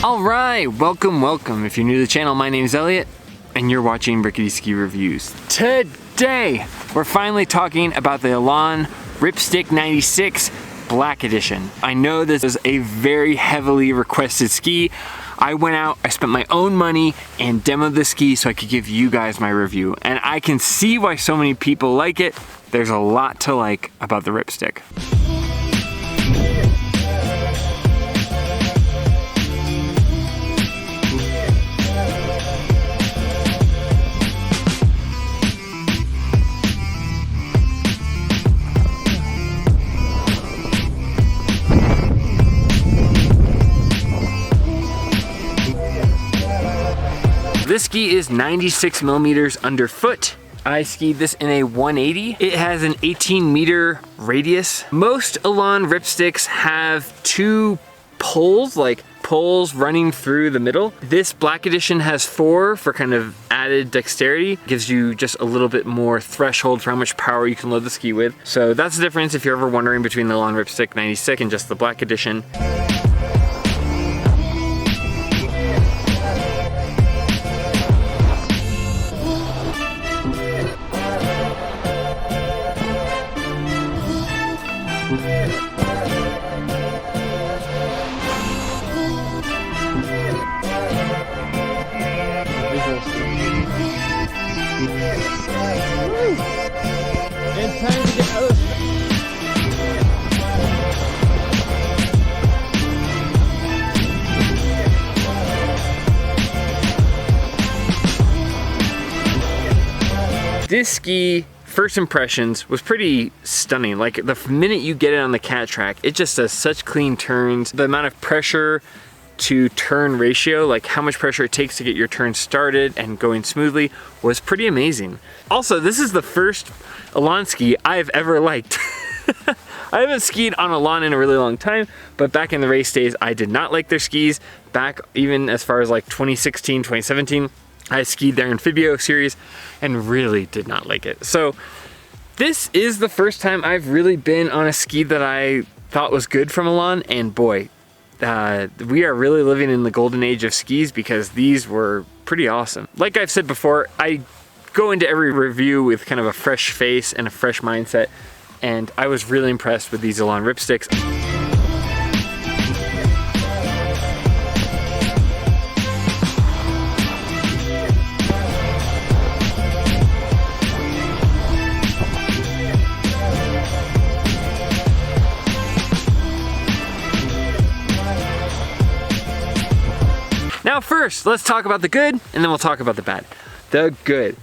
Alright, welcome. If you're new to the channel, my name is Elliott, and you're watching Rickety Ski Reviews. Today, we're finally talking about the Elan Ripstick 96 Black Edition. I know this is a very heavily requested ski. I went out, I spent my own money and demoed the ski so I could give you guys my review. And I can see why so many people like it. There's a lot to like about the Ripstick. This ski is 96 millimeters underfoot. I skied this in a 180. It has an 18-meter radius. Most Elan Ripsticks have two poles, like poles running through the middle. This Black Edition has 4 for kind of added dexterity. Gives you just a little bit more threshold for how much power you can load the ski with. So that's the difference if you're ever wondering between the Elan Ripstick 96 and just the Black Edition. And time to get out. This ski, first impressions, was pretty stunning. Like the minute you get it on the cat track, it just does such clean turns. The amount of pressure to turn ratio, like how much pressure it takes to get your turn started and going smoothly, was pretty amazing. Also, this is the first Elan ski I've ever liked. I haven't skied on Elan in a really long time, but back in the race days, I did not like their skis. Back even as far as like 2016, 2017, I skied their Amphibio series and really did not like it. So this is the first time I've really been on a ski that I thought was good from Elan, and boy, we are really living in the golden age of skis because these were pretty awesome. Like I've said before, I go into every review with kind of a fresh face and a fresh mindset, and I was really impressed with these Elan Ripsticks. Now first, let's talk about the good, and then we'll talk about the bad. The good.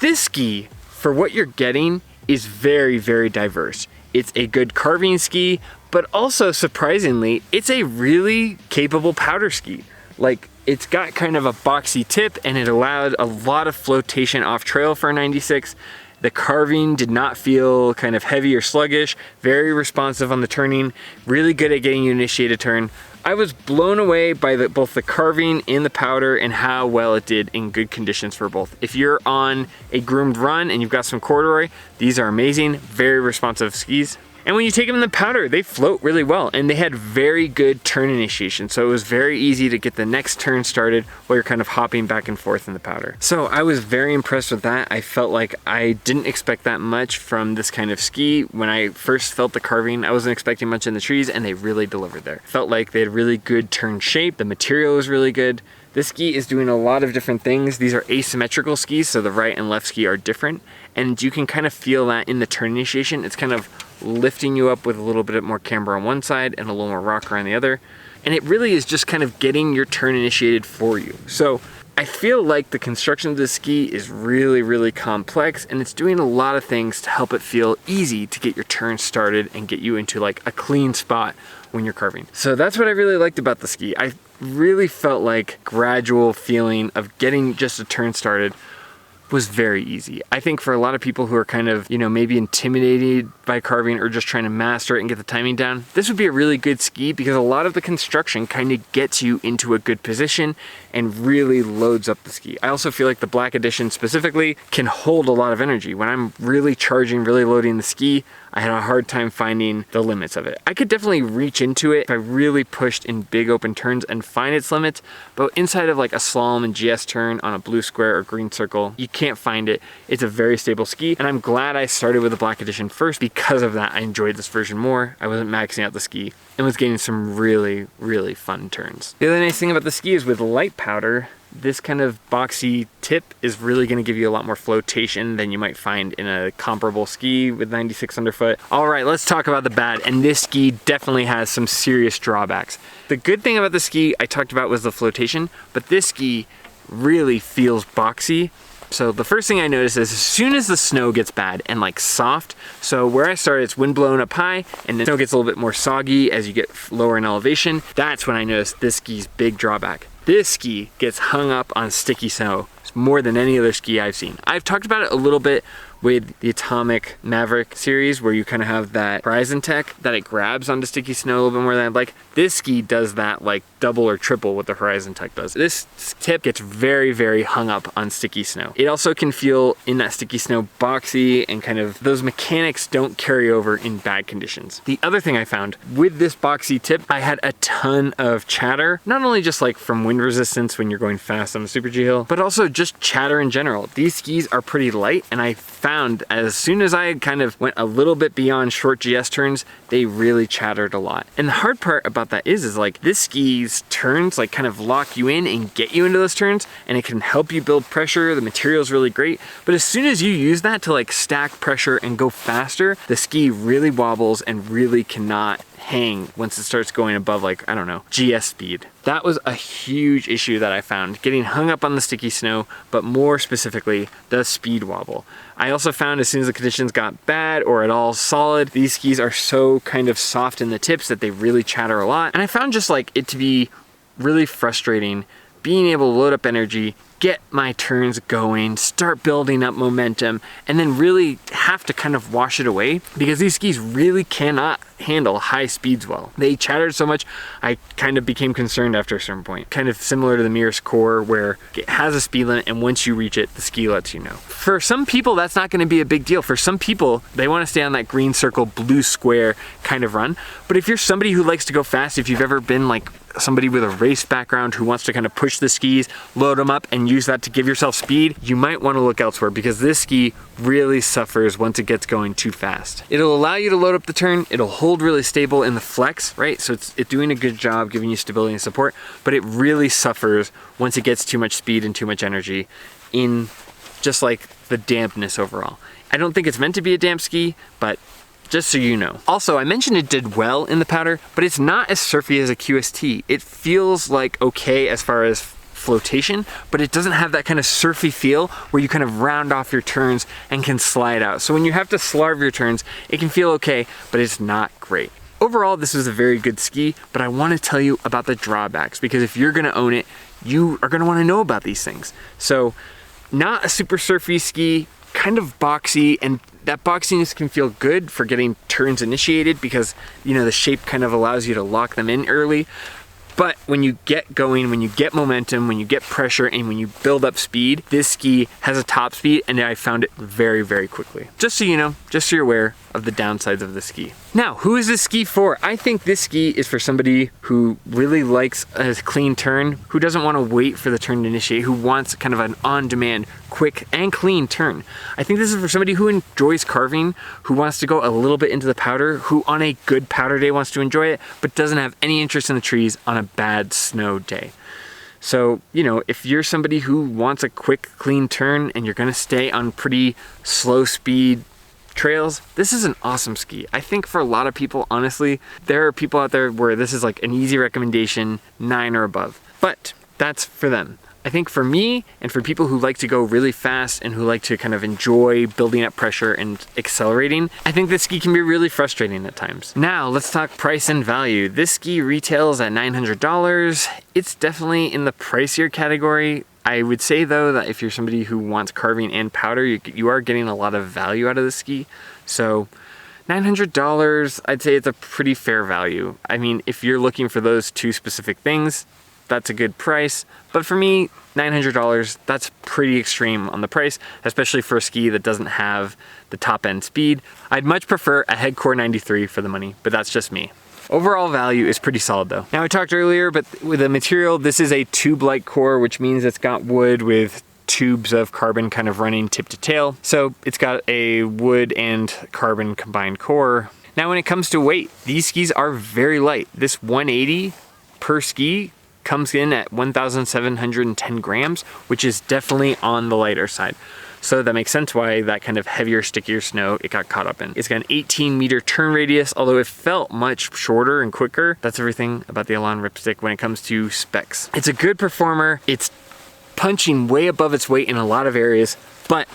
This ski, for what you're getting, is very, very diverse. It's a good carving ski, but also surprisingly, it's a really capable powder ski. Like, it's got kind of a boxy tip, and it allowed a lot of flotation off trail for a 96. The carving did not feel kind of heavy or sluggish, very responsive on the turning, really good at getting you initiated turn. I was blown away by both the carving and the powder and how well it did in good conditions for both. If you're on a groomed run and you've got some corduroy, these are amazing, very responsive skis. And when you take them in the powder, they float really well, and they had very good turn initiation, so it was very easy to get the next turn started while you're kind of hopping back and forth in the powder. So I was very impressed with that. I felt like I didn't expect that much from this kind of ski. When I first felt the carving, I wasn't expecting much in the trees, and they really delivered there. Felt like they had really good turn shape, the material was really good. This ski is doing a lot of different things. These are asymmetrical skis, so the right and left ski are different, and you can kind of feel that in the turn initiation. It's kind of lifting you up with a little bit more camber on one side and a little more rocker on the other. And it really is just kind of getting your turn initiated for you. So I feel like the construction of this ski is really, really complex, and it's doing a lot of things to help it feel easy to get your turn started and get you into like a clean spot when you're carving. So that's what I really liked about the ski. I really felt like gradual feeling of getting just a turn started was very easy. I think for a lot of people who are kind of, you know, maybe intimidated by carving or just trying to master it and get the timing down, this would be a really good ski because a lot of the construction kind of gets you into a good position and really loads up the ski. I also feel like the Black Edition specifically can hold a lot of energy. When I'm really charging, really loading the ski, I had a hard time finding the limits of it. I could definitely reach into it if I really pushed in big open turns and find its limits, but inside of like a slalom and GS turn on a blue square or green circle, you can't find it. It's a very stable ski, and I'm glad I started with the Black Edition first because of that. I enjoyed this version more. I wasn't maxing out the ski and was getting some really, really fun turns. The other nice thing about the ski is with light powder, this kind of boxy tip is really going to give you a lot more flotation than you might find in a comparable ski with 96 underfoot. All right, let's talk about the bad, and this ski definitely has some serious drawbacks. The good thing about the ski I talked about was the flotation, but this ski really feels boxy. So the first thing I noticed is as soon as the snow gets bad and like soft, so where I started, it's wind blown up high and the snow gets a little bit more soggy as you get lower in elevation. That's when I noticed this ski's big drawback. This ski gets hung up on sticky snow more than any other ski I've seen. I've talked about it a little bit with the Atomic Maverick series where you kind of have that Horizon tech that it grabs onto sticky snow a little bit more than I'd like. This ski does that like double or triple what the Horizon tech does. This tip gets very, very hung up on sticky snow. It also can feel in that sticky snow boxy, and kind of those mechanics don't carry over in bad conditions. The other thing I found with this boxy tip, I had a ton of chatter, not only just like from wind resistance when you're going fast on the Super G hill, but also just chatter in general. These skis are pretty light, and I found as soon as I kind of went a little bit beyond short GS turns, they really chattered a lot. And the hard part about that is like this ski's turns like kind of lock you in and get you into those turns, and it can help you build pressure. The material is really great, but as soon as you use that to like stack pressure and go faster, the ski really wobbles and really cannot hang once it starts going above like, I don't know, GS speed. That was a huge issue that I found, getting hung up on the sticky snow, but more specifically, the speed wobble. I also found as soon as the conditions got bad or at all solid, these skis are so kind of soft in the tips that they really chatter a lot. And I found just like it to be really frustrating being able to load up energy, get my turns going, start building up momentum, and then really have to kind of wash it away because these skis really cannot handle high speeds well. They chattered so much, I kind of became concerned after a certain point. Kind of similar to the Mirror's Core where it has a speed limit and once you reach it, the ski lets you know. For some people, that's not gonna be a big deal. For some people, they wanna stay on that green circle, blue square kind of run. But if you're somebody who likes to go fast, if you've ever been like somebody with a race background who wants to kind of push the skis, load them up and use that to give yourself speed, you might want to look elsewhere because this ski really suffers once it gets going too fast. It'll allow you to load up the turn, it'll hold really stable in the flex, right? So it's doing a good job giving you stability and support, but it really suffers once it gets too much speed and too much energy in just like the dampness overall. I don't think it's meant to be a damp ski, but just so you know. Also, I mentioned it did well in the powder, but it's not as surfy as a QST. It feels like okay as far as flotation, but it doesn't have that kind of surfy feel where you kind of round off your turns and can slide out. So when you have to slarve your turns, it can feel okay, but it's not great. Overall, this is a very good ski, but I want to tell you about the drawbacks because if you're gonna own it, you are gonna wanna know about these things. So, not a super surfy ski, kind of boxy, and that boxiness can feel good for getting turns initiated because, you know, the shape kind of allows you to lock them in early. But when you get going, when you get momentum, when you get pressure, and when you build up speed, this ski has a top speed, and I found it very, very quickly. Just so you know, just so you're aware of the downsides of the ski. Now, who is this ski for? I think this ski is for somebody who really likes a clean turn, who doesn't want to wait for the turn to initiate, who wants kind of an on-demand, quick and clean turn. I think this is for somebody who enjoys carving, who wants to go a little bit into the powder, who on a good powder day wants to enjoy it, but doesn't have any interest in the trees on a bad snow day. So, you know, if you're somebody who wants a quick, clean turn and you're gonna stay on pretty slow speed trails, this is an awesome ski. I think for a lot of people, honestly, there are people out there where this is like an easy recommendation, 9 or above. But that's for them. I think for me and for people who like to go really fast and who like to kind of enjoy building up pressure and accelerating, I think this ski can be really frustrating at times. Now let's talk price and value. This ski retails at $900. It's definitely in the pricier category. I would say though that if you're somebody who wants carving and powder, you are getting a lot of value out of the ski. So $900, I'd say it's a pretty fair value. I mean, if you're looking for those two specific things, that's a good price. But for me, $900, that's pretty extreme on the price, especially for a ski that doesn't have the top end speed. I'd much prefer a Head Core 93 for the money, but that's just me. Overall value is pretty solid though. Now I talked earlier, but with the material, this is a tube-like core, which means it's got wood with tubes of carbon kind of running tip to tail. So it's got a wood and carbon combined core. Now when it comes to weight, these skis are very light. This 180 per ski comes in at 1,710 grams, which is definitely on the lighter side. So that makes sense why that kind of heavier, stickier snow it got caught up in. It's got an 18-meter turn radius, although it felt much shorter and quicker. That's everything about the Elan Ripstick when it comes to specs. It's a good performer. It's punching way above its weight in a lot of areas, but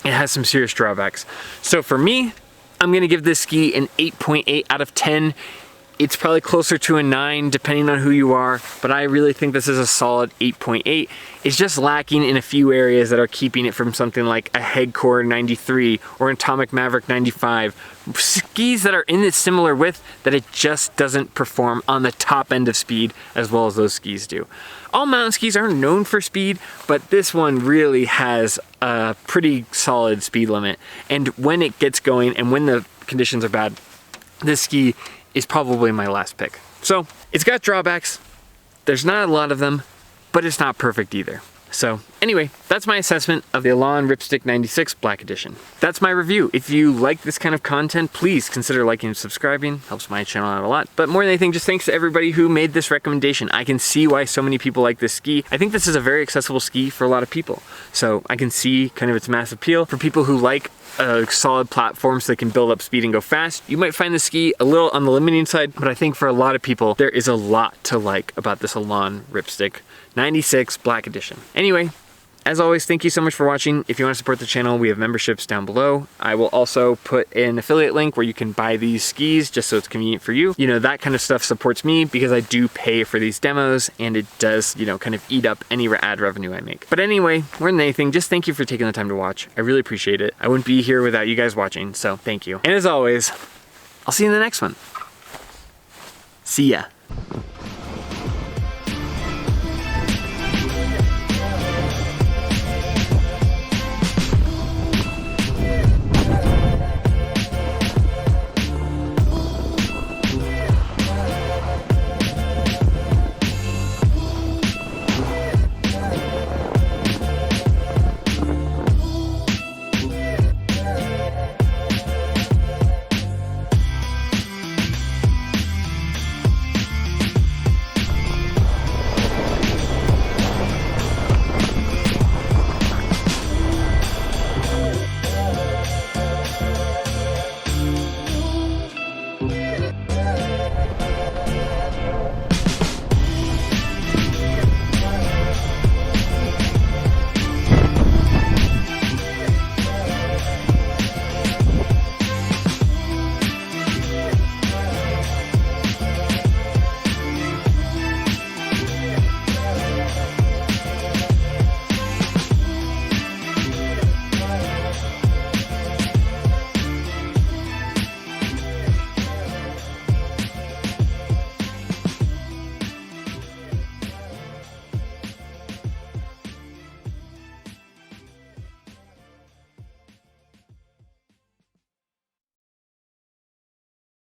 it has some serious drawbacks. So for me, I'm gonna give this ski an 8.8 out of 10. It's probably closer to a 9 depending on who you are, but I really think this is a solid 8.8. It's just lacking in a few areas that are keeping it from something like a Head Core 93 or an Atomic Maverick 95. Skis that are in this similar width that it just doesn't perform on the top end of speed as well as those skis do. All mountain skis are known for speed, but this one really has a pretty solid speed limit. And when it gets going and when the conditions are bad, this ski is probably my last pick. So it's got drawbacks. There's not a lot of them, but it's not perfect either. So anyway, that's my assessment of the Elan Ripstick 96 Black Edition. That's my review. If you like this kind of content, please consider liking and subscribing. Helps my channel out a lot. But more than anything, just thanks to everybody who made this recommendation. I can see why so many people like this ski. I think this is a very accessible ski for a lot of people. So I can see kind of its mass appeal. For people who like a solid platform so they can build up speed and go fast, you might find the ski a little on the limiting side, but I think for a lot of people, there is a lot to like about this Elan Ripstick 96 Black Edition. Anyway, as always, thank you so much for watching. If you want to support the channel, we have memberships down below. I will also put an affiliate link where you can buy these skis just so it's convenient for you. You know, that kind of stuff supports me because I do pay for these demos and it does, you know, kind of eat up any ad revenue I make. But anyway, more than anything, just thank you for taking the time to watch. I really appreciate it. I wouldn't be here without you guys watching, so thank you. And as always, I'll see you in the next one. See ya.